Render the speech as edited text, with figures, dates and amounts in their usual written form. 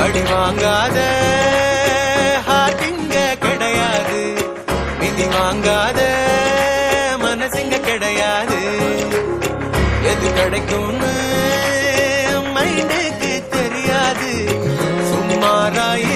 அடி வாங்காத ஹாட்டிங்க கிடையாது, விதி வாங்காத மனசுங்க கிடையாது. எது கிடைக்கும்னு மைண்டுக்கு தெரியாது, சும்மாராயே